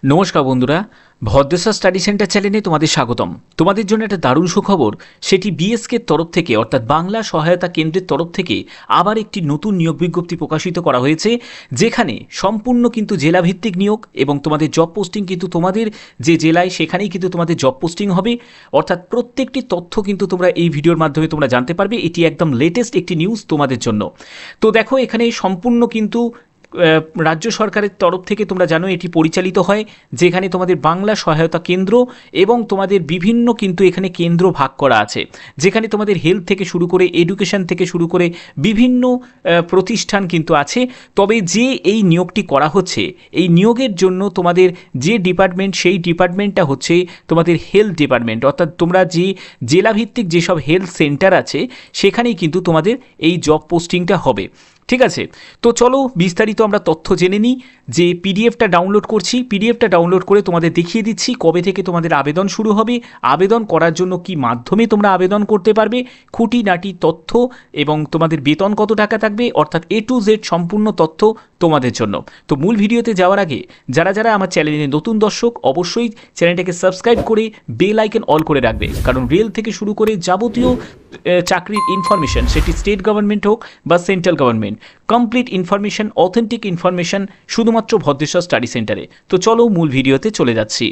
নমস্কার বন্ধুরা, Bhadreswar study centre চ্যানেলে তোমাদের স্বাগতম। তোমাদের জন্য একটা দারুণ সুখবর, সেটি বিএসকের তরফ থেকে অর্থাৎ বাংলা সহায়তা কেন্দ্রের তরফ থেকে আবার একটি নতুন নিয়োগ বিজ্ঞপ্তি প্রকাশিত করা হয়েছে, যেখানে সম্পূর্ণ কিন্তু জেলাভিত্তিক নিয়োগ এবং তোমাদের জব পোস্টিং কিন্তু তোমাদের যে জেলায় সেখানেই কিন্তু তোমাদের জব পোস্টিং হবে। অর্থাৎ প্রত্যেকটি তথ্য কিন্তু তোমরা এই ভিডিওর মাধ্যমে তোমরা জানতে পারবে। এটি একদম লেটেস্ট একটি নিউজ তোমাদের জন্য। তো দেখো, এখানে সম্পূর্ণ কিন্তু রাজ্য সরকারের তরফ থেকে তোমরা জানো এটি পরিচালিত হয়, যেখানে তোমাদের বাংলা সহায়তা কেন্দ্র এবং তোমাদের বিভিন্ন কিন্তু এখানে কেন্দ্র ভাগ করা আছে, যেখানে তোমাদের হেলথ থেকে শুরু করে এডুকেশন থেকে শুরু করে বিভিন্ন প্রতিষ্ঠান কিন্তু আছে। তবে যে এই নিয়োগটি করা হচ্ছে, এই নিয়োগের জন্য তোমাদের যে ডিপার্টমেন্ট, সেই ডিপার্টমেন্টটা হচ্ছে তোমাদের হেলথ ডিপার্টমেন্ট। অর্থাৎ তোমরা যে জেলাভিত্তিক যেসব হেলথ সেন্টার আছে সেখানেই কিন্তু তোমাদের এই জব পোস্টিংটা হবে। ঠিক আছে, তো চলো বিস্তারিত আমরা তথ্য জেনে নিই। যে পিডিএফটা ডাউনলোড করছি, পিডিএফটা ডাউনলোড করে তোমাদের দেখিয়ে দিচ্ছি কবে থেকে তোমাদের আবেদন শুরু হবে, আবেদন করার জন্য কি মাধ্যমে তোমরা আবেদন করতে পারবে, খুঁটিনাটি তথ্য এবং তোমাদের বেতন কত টাকা থাকবে, অর্থাৎ A to Z সম্পূর্ণ তথ্য তোমাদের জন্য। তো মূল ভিডিওতে যাওয়ার আগে যারা যারা আমার চ্যানেলে নতুন দর্শক, অবশ্যই চ্যানেলটাকে সাবস্ক্রাইব করে বেল আইকন অল করে রাখবে, কারণ রেল থেকে শুরু করে যাবতীয় চাকরির ইনফরমেশন, সেটি স্টেট গভর্নমেন্ট হোক বা central government, complete information, authentic information শুধুমাত্র ভদ্রেশ্বর স্টাডি সেন্টারে। তো চলো মূল ভিডিওতে চলে যাচ্ছি।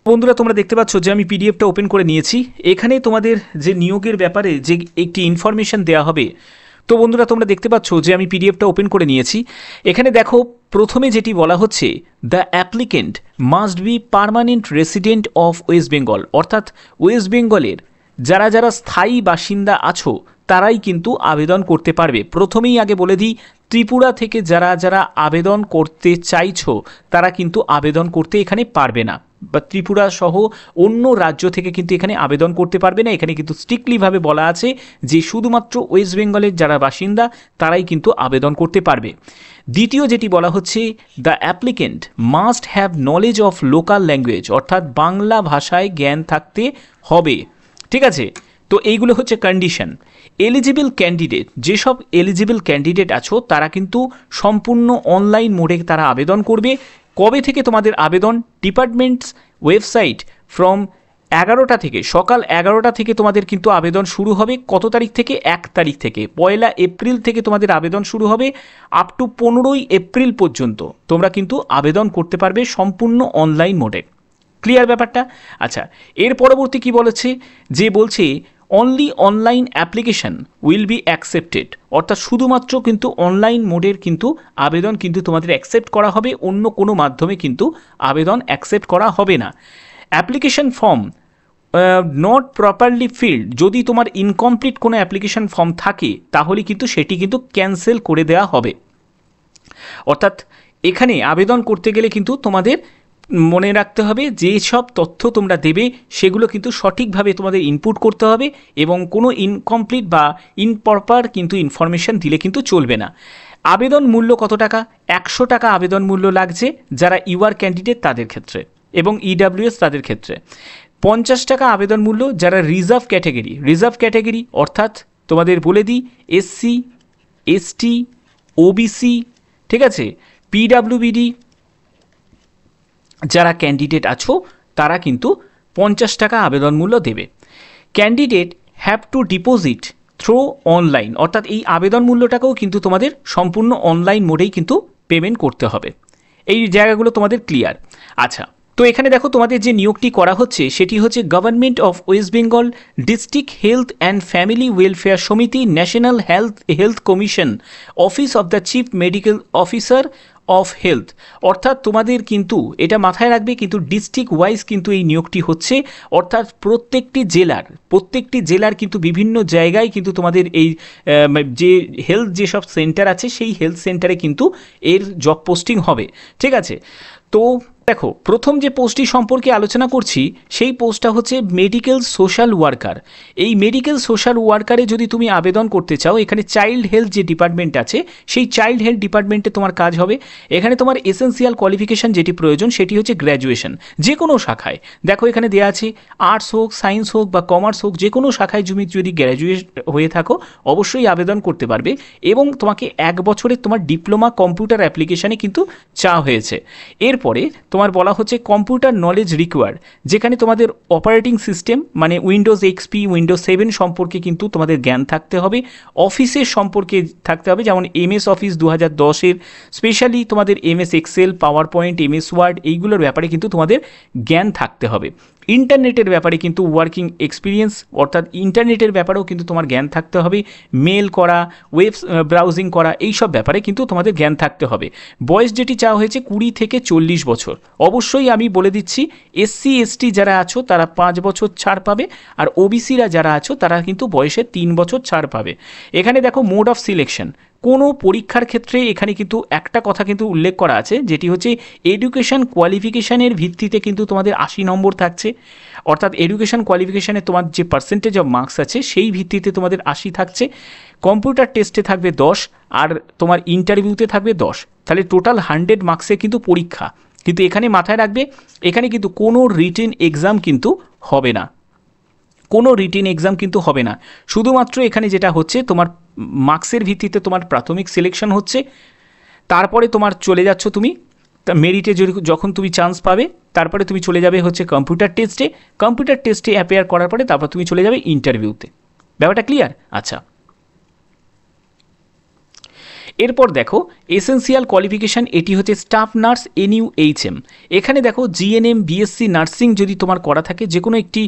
বন্ধুরা, তোমরা দেখতে পাচ্ছ যে আমি পিডিএফটা ওপেন করে নিয়েছি। এখানে তোমাদের যে নিয়োগের ব্যাপারে যে একটি ইনফরমেশন দেওয়া হবে, তো বন্ধুরা তোমরা দেখতে পাচ্ছ যে আমি পিডিএফটা ওপেন করে নিয়েছি। এখানে দেখো, প্রথমে যেটি বলা হচ্ছে, the applicant must be permanent resident of West Bengal. অর্থাৎ ওয়েস্ট বেঙ্গলের যারা যারা স্থায়ী বাসিন্দা আছো তারাই কিন্তু আবেদন করতে পারবে। প্রথমেই আগে বলে দিই, ত্রিপুরা থেকে যারা যারা আবেদন করতে চাইছো তারা কিন্তু আবেদন করতে এখানে পারবে না, বা ত্রিপুরা সহ অন্য রাজ্য থেকে কিন্তু এখানে আবেদন করতে পারবে না। এখানে কিন্তু স্ট্রিক্টলিভাবে বলা আছে যে শুধুমাত্র ওয়েস্ট বেঙ্গলের যারা বাসিন্দা তারাই কিন্তু আবেদন করতে পারবে। দ্বিতীয় যেটি বলা হচ্ছে, the applicant must have knowledge of local language. অর্থাৎ বাংলা ভাষায় জ্ঞান থাকতে হবে। ঠিক আছে, তো এইগুলো হচ্ছে কন্ডিশন। এলিজিবল ক্যান্ডিডেট, যেসব এলিজিবল ক্যান্ডিডেট আছো তারা কিন্তু সম্পূর্ণ অনলাইন মোডে তারা আবেদন করবে। কবে থেকে তোমাদের আবেদন? ডিপার্টমেন্টস ওয়েবসাইট ফ্রম 11টা থেকে, সকাল 11টা থেকে তোমাদের কিন্তু আবেদন শুরু হবে। কত তারিখ থেকে? 1 তারিখ থেকে, 1 এপ্রিল থেকে তোমাদের আবেদন শুরু হবে। আপ টু 15ই এপ্রিল পর্যন্ত তোমরা কিন্তু আবেদন করতে পারবে সম্পূর্ণ অনলাইন মোডে। ক্লিয়ার ব্যাপারটা? আচ্ছা, এর পরবর্তী কি বলেছে, যে বলছে only online application will be accepted. অর্থাৎ শুধুমাত্র কিন্তু অনলাইন মোডের কিন্তু আবেদন কিন্তু তোমাদের অ্যাকসেপ্ট করা হবে, অন্য কোনো মাধ্যমে কিন্তু আবেদন অ্যাকসেপ্ট করা হবে না। Application form not properly field, যদি তোমার ইনকমপ্লিট কোনো অ্যাপ্লিকেশন ফর্ম থাকে তাহলে কিন্তু সেটি কিন্তু ক্যান্সেল করে দেওয়া হবে। অর্থাৎ এখানে আবেদন করতে গেলে কিন্তু তোমাদের মনে রাখতে হবে যে সব তথ্য তোমরা দেবে সেগুলো কিন্তু সঠিকভাবে তোমাদের ইনপুট করতে হবে, এবং কোনো ইনকমপ্লিট বা ইনপ্রপার কিন্তু ইনফরমেশন দিলে কিন্তু চলবে না। আবেদন মূল্য কত টাকা? 100 টাকা আবেদন মূল্য লাগছে যারা ইউআর ক্যান্ডিডেট তাদের ক্ষেত্রে, এবং ইডাব্লিউএস তাদের ক্ষেত্রে। 50 টাকা আবেদন মূল্য যারা রিজার্ভ ক্যাটাগরি, রিজার্ভ ক্যাটাগরি অর্থাৎ তোমাদের বলে দিই এসসি, এসটি, ওবিসি, ঠিক আছে, পিডাব্লিউবিডি যারা ক্যান্ডিডেট আছো তারা কিন্তু 50 টাকা আবেদন মূল্য দেবে। Candidate have to deposit through online. অর্থাৎ এই আবেদন মূল্যটাকেও কিন্তু তোমাদের সম্পূর্ণ অনলাইন মোডেই কিন্তু পেমেন্ট করতে হবে। এই জায়গাগুলো তোমাদের ক্লিয়ার? আচ্ছা, তো এখানে দেখো তোমাদের যে নিয়োগটি করা হচ্ছে সেটি হচ্ছে government of West Bengal district health and family welfare সমিতি, national health commission, office of the chief medical officer of health. অর্থাৎ তোমাদের কিন্তু এটা মাথায় রাখবে, কিন্তু ডিস্ট্রিক্ট ওয়াইজ কিন্তু এই নিয়োগটি হচ্ছে। অর্থাৎ প্রত্যেকটি জেলার কিন্তু বিভিন্ন জায়গায় কিন্তু তোমাদের এই যে হেলথ যেসব সেন্টার আছে সেই হেলথ সেন্টারে কিন্তু এর জব পোস্টিং হবে। ঠিক আছে, তো দেখো প্রথম যে পোস্টটি সম্পর্কে আলোচনা করছি সেই পোস্টটা হচ্ছে মেডিকেল সোশ্যাল ওয়ার্কার। এই মেডিকেল সোশ্যাল ওয়ার্কারে যদি তুমি আবেদন করতে চাও, এখানে চাইল্ড হেলথ যে ডিপার্টমেন্ট আছে সেই চাইল্ড হেলথ ডিপার্টমেন্টে তোমার কাজ হবে। এখানে তোমার এসেন্সিয়াল কোয়ালিফিকেশান যেটি প্রয়োজন সেটি হচ্ছে গ্র্যাজুয়েশন, যে কোনো শাখায়। দেখো এখানে দেওয়া আছে আর্টস হোক, সায়েন্স হোক বা কমার্স হোক, যে কোনো শাখায় তুমি যদি গ্র্যাজুয়েট হয়ে থাকো অবশ্যই আবেদন করতে পারবে, এবং তোমাকে 1 বছরের তোমার ডিপ্লোমা কম্পিউটার অ্যাপ্লিকেশানে কিন্তু চাওয়া হয়েছে। এরপরে তোমার বলা হচ্ছে কম্পিউটার নলেজ রিকোয়ার্ড, যেখানে তোমাদের অপারেটিং সিস্টেম মানে উইন্ডোজ এক্সপি, উইন্ডোজ 7 সম্পর্কে কিন্তু তোমাদের জ্ঞান থাকতে হবে, অফিসের সম্পর্কে থাকতে হবে, যেমন এমএস অফিস 2010-এর, স্পেশালি তোমাদের MS Excel, PowerPoint, MS Word, এইগুলোর ব্যাপারে কিন্তু তোমাদের জ্ঞান থাকতে হবে। ইন্টারনেটের ব্যাপারে কিন্তু ওয়ার্কিং এক্সপিরিয়েন্স অর্থাৎ ইন্টারনেটের ব্যাপারেও কিন্তু তোমার জ্ঞান থাকতে হবে, মেল করা, ওয়েব ব্রাউজিং করা, এই সব ব্যাপারে কিন্তু তোমাদের জ্ঞান থাকতে হবে। বয়স যেটি চাওয়া হয়েছে 20 থেকে 40 বছর। অবশ্যই আমি বলে দিচ্ছি এসসি এসটি যারা আছো তারা 5 বছর ছাড় পাবে, আর ওবিসিরা যারা আছো তারা কিন্তু বয়সে 3 বছর ছাড় পাবে। এখানে দেখো মোড অফ সিলেকশন, কোনো পরীক্ষার ক্ষেত্রে এখানে কিন্তু একটা কথা কিন্তু উল্লেখ করা আছে, যেটি হচ্ছে এডুকেশন কোয়ালিফিকেশানের ভিত্তিতে কিন্তু তোমাদের 80 নম্বর থাকছে, অর্থাৎ এডুকেশন কোয়ালিফিকেশানে তোমার যে পার্সেন্টেজ অফ মার্কস আছে সেই ভিত্তিতে তোমাদের 80 থাকছে। কম্পিউটার টেস্টে থাকবে 10, আর তোমার ইন্টারভিউতে থাকবে 10, তাহলে টোটাল 100 মার্কসের কিন্তু পরীক্ষা। কিন্তু এখানে মাথায় রাখবে, এখানে কিন্তু কোনো রিটেন এক্সাম কিন্তু হবে না, কোনো রিটেন এক্সাম কিন্তু হবে না। শুধুমাত্র এখানে যেটা হচ্ছে তোমার মার্কসের ভিত্তিতে তোমার প্রাথমিক সিলেকশন হচ্ছে, তারপরে তোমার চলে যাচ্ছ তুমি মেরিটে, যখন তুমি চান্স পাবে তারপরে তুমি চলে যাবে হচ্ছে কম্পিউটার টেস্টে অ্যাপিয়ার করার পরে তারপর তুমি চলে যাবে ইন্টারভিউতে। ব্যাপারটা ক্লিয়ার? আচ্ছা, এরপর দেখো এসেন্সিয়াল কোয়ালিফিকেশান, এটি হচ্ছে স্টাফ নার্স NUHM। এখানে দেখো জিএনএম, বিএসসি নার্সিং যদি তোমার করা থাকে যে কোনো একটি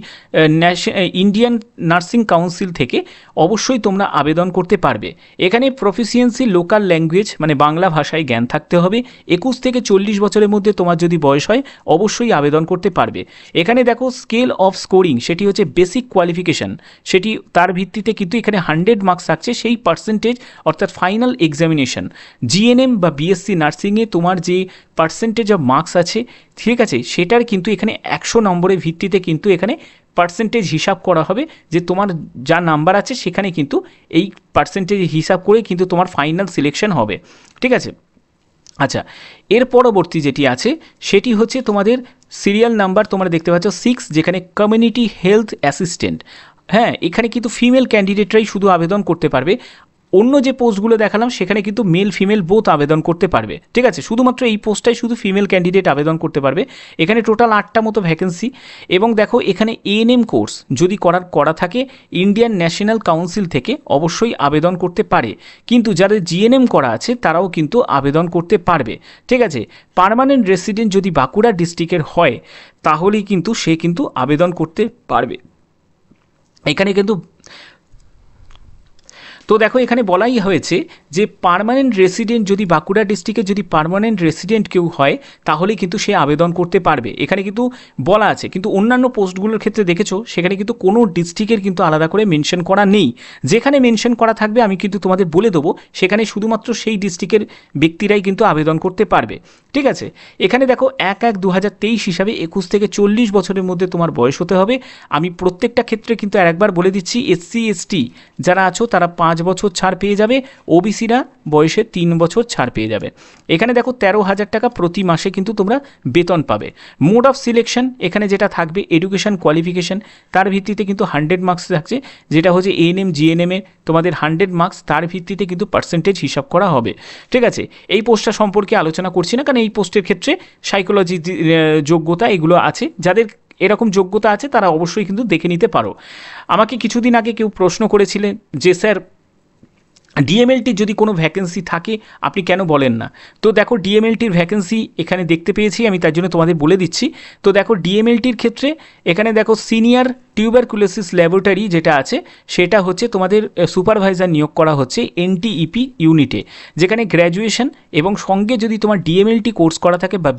ইন্ডিয়ান নার্সিং কাউন্সিল থেকে অবশ্যই তোমরা আবেদন করতে পারবে। এখানে প্রফিসিয়েন্সি লোকাল ল্যাঙ্গুয়েজ মানে বাংলা ভাষায় জ্ঞান থাকতে হবে। 21 থেকে 40 বছরের মধ্যে তোমার যদি বয়স হয় অবশ্যই আবেদন করতে পারবে। এখানে দেখো স্কেল অফ স্কোরিং, সেটি হচ্ছে বেসিক কোয়ালিফিকেশান, সেটি তার ভিত্তিতে কিন্তু এখানে 100 মার্কস থাকছে, সেই পার্সেন্টেজ অর্থাৎ ফাইনাল এক্সামিনেশন। জিএনএম বা বিএসসি নার্সিংয়ে তোমার যে পার্সেন্টেজ অফ মার্কস আছে, ঠিক আছে, সেটার কিন্তু এখানে 100 নম্বরের ভিত্তিতে কিন্তু এখানে পার্সেন্টেজ হিসাব করা হবে, যে তোমার যা নাম্বার আছে সেখানে কিন্তু এই পার্সেন্টেজ হিসাব করে কিন্তু তোমার ফাইনাল সিলেকশন হবে। ঠিক আছে, আচ্ছা, এর পরবর্তী যেটি আছে সেটি হচ্ছে তোমাদের সিরিয়াল নাম্বার তোমরা দেখতে পাচ্ছ 6, যেখানে কমিউনিটি হেলথ অ্যাসিস্ট্যান্ট। হ্যাঁ, এখানে কিন্তু ফিমেল ক্যান্ডিডেটরাই শুধু আবেদন করতে পারবে। অন্য যে পোস্টগুলো দেখালাম সেখানে কিন্তু মেল ফিমেল বোথ আবেদন করতে পারবে। ঠিক আছে, শুধুমাত্র এই পোস্টটাই শুধু ফিমেল ক্যান্ডিডেট আবেদন করতে পারবে। এখানে টোটাল 8টা মতো ভ্যাকেন্সি। এবং দেখো এখানে এএনএম কোর্স যদি করা থাকে ইন্ডিয়ান ন্যাশনাল কাউন্সিল থেকে অবশ্যই আবেদন করতে পারে, কিন্তু যাদের জিএনএম করা আছে তারাও কিন্তু আবেদন করতে পারবে। ঠিক আছে, পার্মানেন্ট রেসিডেন্ট যদি বাঁকুড়া ডিস্ট্রিক্টের হয় তাহলেই কিন্তু সে কিন্তু আবেদন করতে পারবে। এখানে কিন্তু তো দেখো এখানে বলাই হয়েছে যে পার্মানেন্ট রেসিডেন্ট যদি বাঁকুড়া ডিস্ট্রিক্টে যদি পার্মানেন্ট রেসিডেন্ট কেউ হয় তাহলে কিন্তু সে আবেদন করতে পারবে, এখানে কিন্তু বলা আছে। কিন্তু অন্যান্য পোস্টগুলোর ক্ষেত্রে দেখেছো সেখানে কিন্তু কোনো ডিস্ট্রিক্টের কিন্তু আলাদা করে মেনশন করা নেই। যেখানে মেনশন করা থাকবে আমি কিন্তু তোমাদের বলে দেবো, সেখানে শুধুমাত্র সেই ডিস্ট্রিক্টের ব্যক্তিরাই কিন্তু আবেদন করতে পারবে। ঠিক আছে, এখানে দেখো 1/1/2023 হিসাবে 21 থেকে 40 বছরের মধ্যে তোমার বয়স হতে হবে। আমি প্রত্যেকটা ক্ষেত্রে কিন্তু আরেকবার বলে দিচ্ছি, এসসি এসটি যারা আছো তারা 5 বছর ছাড় পেয়ে যাবে, ওবিসিরা বয়সে 3 বছর ছাড় পেয়ে যাবে। এখানে দেখো 13,000 টাকা প্রতি মাসে কিন্তু তোমরা বেতন পাবে। মোড অফ সিলেকশন এখানে যেটা থাকবে এডুকেশন কোয়ালিফিকেশন, তার ভিত্তিতে কিন্তু 100 মার্কস থাকছে, যেটা হচ্ছে এএনএম জিএনএমে তোমাদের 100 মার্কস, তার ভিত্তিতে কিন্তু পার্সেন্টেজ হিসাব করা হবে। ঠিক আছে, এই পোস্টটা সম্পর্কে আলোচনা করছি না, কারণ এই পোস্টের ক্ষেত্রে সাইকোলজি যোগ্যতা এগুলো আছে, যাদের এরকম যোগ্যতা আছে তারা অবশ্যই কিন্তু দেখে নিতে পারো। আমাকে কিছুদিন আগে কেউ প্রশ্ন করেছিলেন যে স্যার ডিএমএলটির যদি কোনো ভ্যাকেন্সি থাকে আপনি কেন বলেন না। তো দেখো ডিএমএলটির ভ্যাকেন্সি এখানে দেখতে পেয়েছি, আমি তার জন্য তোমাদের বলে দিচ্ছি। তো দেখো ডিএমএলটির ক্ষেত্রে এখানে দেখো সিনিয়র টিউবারকুলোসিস ল্যাবরেটরি যেটা আছে সেটা হচ্ছে তোমাদের সুপারভাইজার নিয়োগ করা হচ্ছে NTEP ইউনিটে, যেখানে গ্র্যাজুয়েশন এবং সঙ্গে যদি তোমার ডিএমএলটি কোর্স করা থাকে বা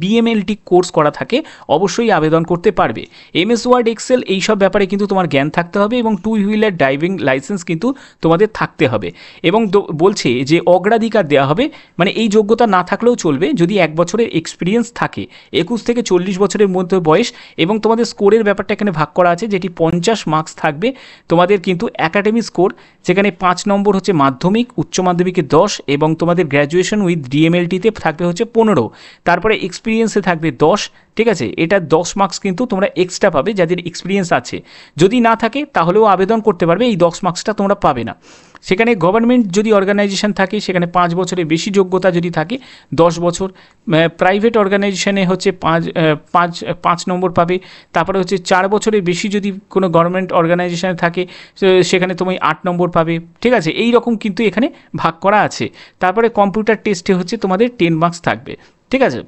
বিএমএলটি কোর্স করা থাকে অবশ্যই আবেদন করতে পারবে। MS ওয়ার্ড এক্সেল এইসব ব্যাপারে কিন্তু তোমার জ্ঞান থাকতে হবে এবং 2 হুইলার ড্রাইভিং লাইসেন্স কিন্তু তোমাদের থাকতে হবে। এবং বলছে যে অগ্রাধিকার দেওয়া হবে, মানে এই যোগ্যতা না থাকলেও চলবে যদি 1 বছরের এক্সপিরিয়েন্স থাকে, 21 থেকে 40 বছরের মধ্যে বয়স। এবং তোমাদের স্কোরের ব্যাপারটা এখানে ভাগ করা আছে, যেটি 50 মার্কস থাকবে তোমাদের কিন্তু একাডেমিক স্কোর, যেখানে 5 নম্বর হচ্ছে মাধ্যমিক, উচ্চ মাধ্যমিকে 10 এবং তোমাদের গ্র্যাজুয়েশন উইথ ডিএমএলটিতে থাকবে হচ্ছে 15, তারপরে এক্সপিরিয়েন্সে থাকবে 10। ঠিক আছে, এটা 10 মার্কস কিন্তু তোমরা এক্সট্রা পাবে যাদের এক্সপিরিয়েন্স আছে। যদি না থাকে তাহলেও আবেদন করতে পারবে, এই 10 মার্কসটা তোমরা পাবে না। সেখানে গভর্নমেন্ট যদি অর্গানাইজেশন থাকে সেখানে 5 বছরের বেশি যোগ্যতা যদি থাকে 10 বছর, প্রাইভেট অর্গানাইজেশনে হচ্ছে 5 নম্বর পাবে। তারপরে হচ্ছে 4 বছরের বেশি যদি কোনো গভর্নমেন্ট অর্গানাইজেশনে থাকে সেখানে তুমি 8 নম্বর পাবে, ঠিক আছে। এই রকম কিন্তু এখানে ভাগ করা আছে। তারপরে কম্পিউটার টেস্টে হচ্ছে তোমাদের 10 মার্কস থাকবে, ঠিক আছে।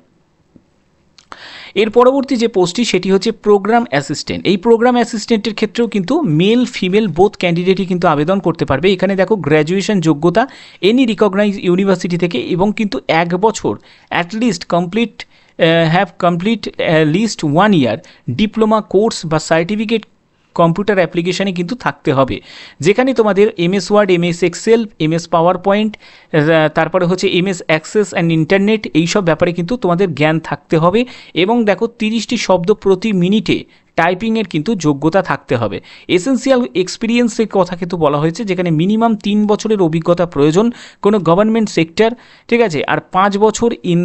এর পরবর্তী যে পোস্টটি সেটি হচ্ছে প্রোগ্রাম অ্যাসিস্ট্যান্ট। এই প্রোগ্রাম অ্যাসিস্ট্যান্টের ক্ষেত্রেও কিন্তু মেল ফিমেল বোথ ক্যান্ডিডেটই কিন্তু আবেদন করতে পারবে। এখানে দেখো গ্র্যাজুয়েশন যোগ্যতা এনি রিকগনাইজ ইউনিভার্সিটি থেকে এবং কিন্তু 1 বছর at least have complete list 1 year diploma course বা সার্টিফিকেট কম্পিউটার অ্যাপ্লিকেশানে কিন্তু থাকতে হবে, যেখানে তোমাদের MS Word, MS Excel, MS PowerPoint, তারপরে হচ্ছে MS অ্যাক্সেস অ্যান্ড ইন্টারনেট, এইসব ব্যাপারে কিন্তু তোমাদের জ্ঞান থাকতে হবে। এবং দেখো 30টি শব্দ প্রতি মিনিটে টাইপিংয়ের কিন্তু যোগ্যতা থাকতে হবে। এসেন্সিয়াল এক্সপিরিয়েন্সের কথা কিন্তু বলা হয়েছে, যেখানে মিনিমাম 3 বছরের অভিজ্ঞতা প্রয়োজন কোনো গভর্নমেন্ট সেক্টর, ঠিক আছে। আর 5 বছর ইন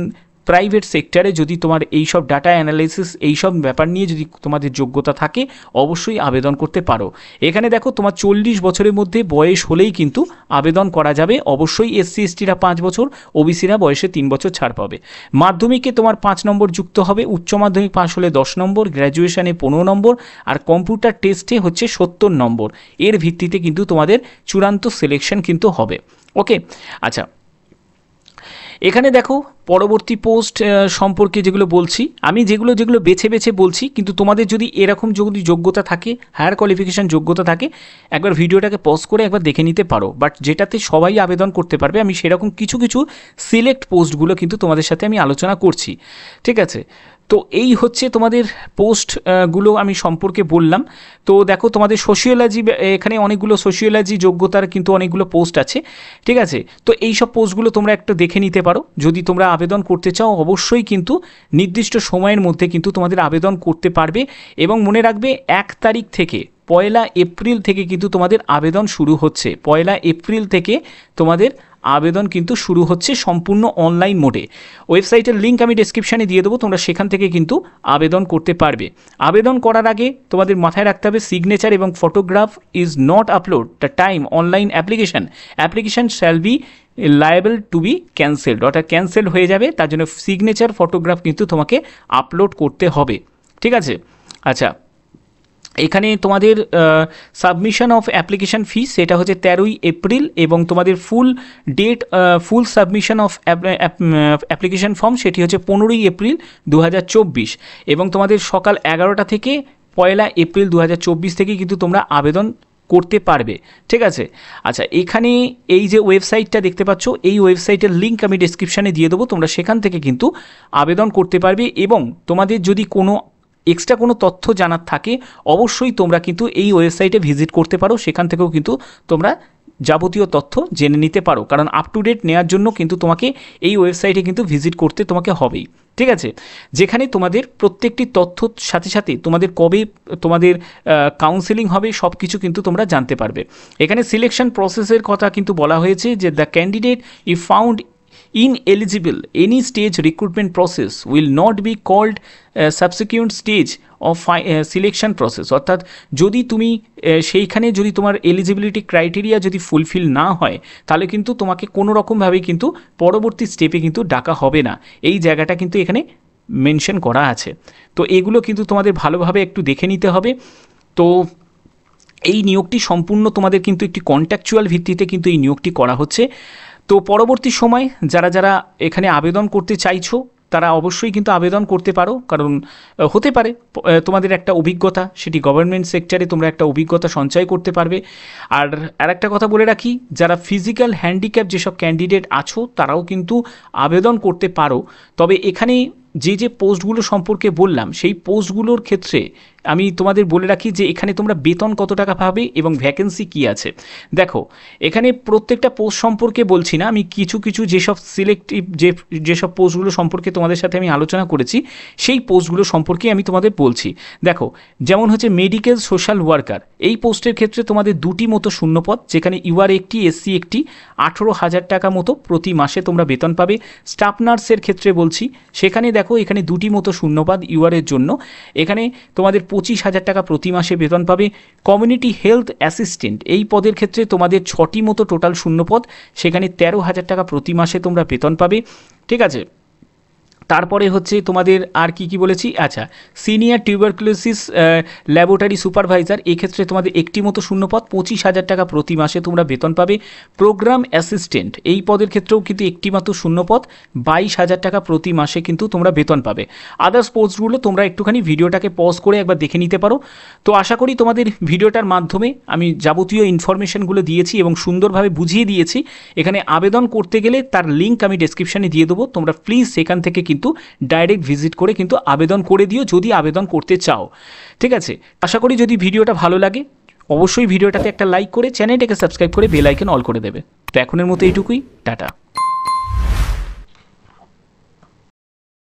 প্রাইভেট সেক্টরে যদি তোমার এইসব ডাটা অ্যানালাইসিস এইসব ব্যাপার নিয়ে যদি তোমাদের যোগ্যতা থাকে অবশ্যই আবেদন করতে পারো। এখানে দেখো তোমার 40 বছরের মধ্যে বয়স হলেই কিন্তু আবেদন করা যাবে। অবশ্যই SC/STরা 5 বছর, OBCরা বয়সে 3 বছর ছাড় পাবে। মাধ্যমিকে তোমার 5 নম্বর যুক্ত হবে, উচ্চ মাধ্যমিক পাস হলে 10 নম্বর, গ্র্যাজুয়েশনে 15 নম্বর, আর কম্পিউটার টেস্টে হচ্ছে 70 নম্বর। এর ভিত্তিতে কিন্তু তোমাদের চূড়ান্ত সিলেকশন কিন্তু হবে। ওকে, আচ্ছা, এখানে দেখো পরবর্তী পোস্ট সম্পর্কে যেগুলো বলছি আমি, যেগুলো বেছে বেছে বলছি, কিন্তু তোমাদের যদি এরকম যদি যোগ্যতা থাকে, হায়ার কোয়ালিফিকেশান যোগ্যতা থাকে, একবার ভিডিওটাকে পজ করে একবার দেখে নিতে পারো। বাট যেটাতে সবাই আবেদন করতে পারবে, আমি সেরকম কিছু কিছু সিলেক্ট পোস্টগুলো কিন্তু তোমাদের সাথে আমি আলোচনা করছি, ঠিক আছে। তো এই হচ্ছে তোমাদের পোস্টগুলো আমি সম্পর্কে বললাম। তো দেখো তোমাদের সোশিওলজি, এখানে অনেকগুলো সোশিওলজি যোগ্যতার কিন্তু অনেকগুলো পোস্ট আছে, ঠিক আছে। তো এই সব পোস্টগুলো তোমরা একটু দেখে নিতে পারো। যদি তোমরা আবেদন করতে চাও অবশ্যই কিন্তু নির্দিষ্ট সময়ের মধ্যে কিন্তু তোমাদের আবেদন করতে পারবে। এবং মনে রাখবে 1 তারিখ থেকে 1 এপ্রিল থেকে কিন্তু তোমাদের আবেদন শুরু হচ্ছে। 1 এপ্রিল থেকে তোমাদের আবেদন কিন্তু শুরু হচ্ছে সম্পূর্ণ অনলাইন মোডে। ওয়েবসাইটের লিঙ্ক আমি ডেসক্রিপশানে দিয়ে দেবো, তোমরা সেখান থেকে কিন্তু আবেদন করতে পারবে। আবেদন করার আগে তোমাদের মাথায় রাখতে হবে সিগনেচার এবং photograph is not upload the time online application shall be liable to be cancelled, অর্থাৎ ক্যান্সেল হয়ে যাবে। তার জন্য সিগনেচার ফটোগ্রাফ কিন্তু তোমাকে আপলোড করতে হবে, ঠিক আছে। আচ্ছা, এখানে তোমাদের সাবমিশন অফ অ্যাপ্লিকেশান ফিস সেটা হচ্ছে 13 এপ্রিল, এবং তোমাদের ফুল সাবমিশন অফ অ্যাপ্লিকেশান ফর্ম সেটি হচ্ছে 15 এপ্রিল 2024, এবং তোমাদের সকাল 11টা থেকে 1 এপ্রিল 2024 থেকে কিন্তু তোমরা আবেদন করতে পারবে, ঠিক আছে। আচ্ছা, এখানে এই যে ওয়েবসাইটটা দেখতে পাচ্ছ, এই ওয়েবসাইটের লিঙ্ক আমি ডেসক্রিপশানে দিয়ে দেবো, তোমরা সেখান থেকে কিন্তু আবেদন করতে পারবে। এবং তোমাদের যদি কোনো এক্সট্রা কোনো তথ্য জানার থাকে অবশ্যই তোমরা কিন্তু এই ওয়েবসাইটে ভিজিট করতে পারো, সেখান থেকেও কিন্তু তোমরা যাবতীয় তথ্য জেনে নিতে পারো। কারণ আপ টু ডেট নেওয়ার জন্য কিন্তু তোমাকে এই ওয়েবসাইটে কিন্তু ভিজিট করতে তোমাকে হবেই, ঠিক আছে। যেখানে তোমাদের প্রত্যেকটি তথ্যর সাথে সাথে তোমাদের কবে তোমাদের কাউন্সেলিং হবে সব কিছু কিন্তু তোমরা জানতে পারবে। এখানে সিলেকশন প্রসেসের কথা কিন্তু বলা হয়েছে যে the candidate if found ineligible any stage recruitment process will not be called subsequent stage of selection process, অর্থাৎ যদি তুমি সেইখানে যদি তোমার এলিজিবিলিটি ক্রাইটেরিয়া যদি ফুলফিল না হয় তাহলে কিন্তু তোমাকে কোনো রকমভাবেই কিন্তু পরবর্তী স্টেপে কিন্তু ডাকা হবে না। এই জায়গাটা কিন্তু এখানে মেনশন করা আছে। তো এগুলো কিন্তু তোমাদের ভালোভাবে একটু দেখে নিতে হবে। তো এই নিয়োগটি সম্পূর্ণ তোমাদের কিন্তু একটি কন্ট্রাকচুয়াল ভিত্তিতে কিন্তু এই নিয়োগটি করা হচ্ছে। তো পরবর্তী সময় যারা যারা এখানে আবেদন করতে চাইছো তারা অবশ্যই কিন্তু আবেদন করতে পারো, কারণ হতে পারে তোমাদের একটা অভিজ্ঞতা, সেটি গভর্নমেন্ট সেক্টরে তোমরা একটা অভিজ্ঞতা সঞ্চয় করতে পারবে। আর একটা কথা বলে রাখি, যারা ফিজিক্যাল হ্যান্ডিক্যাপ যেসব ক্যান্ডিডেট আছো তারাও কিন্তু আবেদন করতে পারো। তবে এখানে যে পোস্টগুলো সম্পর্কে বললাম সেই পোস্টগুলোর ক্ষেত্রে আমি তোমাদের বলে রাখি যে এখানে তোমরা বেতন কত টাকা পাবে এবং ভ্যাকেন্সি কী আছে। দেখো, এখানে প্রত্যেকটা পোস্ট সম্পর্কে বলছি না, আমি কিছু কিছু যেসব সিলেক্টিভ যেসব পোস্টগুলো সম্পর্কে তোমাদের সাথে আমি আলোচনা করেছি সেই পোস্টগুলো সম্পর্কে আমি তোমাদের বলছি। দেখো, যেমন হচ্ছে মেডিকেল সোশ্যাল ওয়ার্কার, এই পোস্টের ক্ষেত্রে তোমাদের 2টি মতো শূন্যপদ, যেখানে UR একটি, SC একটি, 18,000 টাকা মতো প্রতি মাসে তোমরা বেতন পাবে। স্টাফ নার্সের ক্ষেত্রে বলছি, সেখানে দেখো এখানে 2টি মতো শূন্যপদ UR এর জন্য, এখানে তোমাদের 25,000 টাকা প্রতি মাসে বেতন পাবে। কমিউনিটি হেলথ অ্যাসিস্ট্যান্ট এই পদের ক্ষেত্রে তোমাদের 6টি মতো টোটাল শূন্যপদ, সেখানে 13,000 টাকা প্রতি মাসে তোমরা বেতন পাবে। ঠিক আছে, তারপরে হচ্ছে তোমাদের আর কি বলেছি, আচ্ছা সিনিয়র টিউবারকুলোসিস ল্যাবরেটরি সুপারভাইজার, এক্ষেত্রে তোমাদের একটি মতো শূন্যপদ, 25,000 টাকা প্রতি মাসে তোমরা বেতন পাবে। প্রোগ্রাম অ্যাসিস্ট্যান্ট এই পদের ক্ষেত্রেও কিন্তু একটি মাত্র শূন্যপদ, 22,000 টাকা প্রতি মাসে কিন্তু তোমরা বেতন পাবে। আদার্স পোস্টগুলো তোমরা একটুখানি ভিডিওটাকে পজ করে একবার দেখে নিতে পারো। তো আশা করি তোমাদের ভিডিওটার মাধ্যমে আমি যাবতীয় ইনফরমেশনগুলো দিয়েছি এবং সুন্দরভাবে বুঝিয়ে দিয়েছি। এখানে আবেদন করতে গেলে তার লিঙ্ক আমি ডেসক্রিপশানে দিয়ে দেবো, তোমরা প্লিজ সেখান থেকে কিন্তু ডাইরেক্ট ভিজিট করে কিন্তু আবেদন করে দিও যদি আবেদন করতে চাও। ঠিক আছে, আশা করি যদি ভিডিওটা ভালো লাগে অবশ্যই ভিডিওটাতে একটা লাইক করে চ্যানেলটাকে সাবস্ক্রাইব করে বেল আইকন অল করে দেবে। তো এখনের মতো এইটুকুই, টাটা।